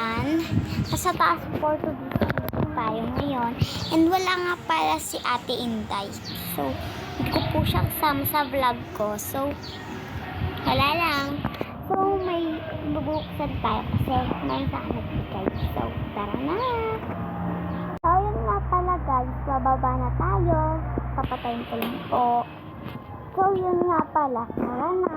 ayan. Sa taas po tayo ngayon. And wala nga pala si Ate Inday. So, hindi ko po siya kasama sa vlog ko. So, wala lang. So, may bubuksan tayo kasi may sa nagbigay. So, tara na. So, yun nga pala guys. Bababa na tayo. Papatayin ko lang po. So, yun nga pala. Tara na.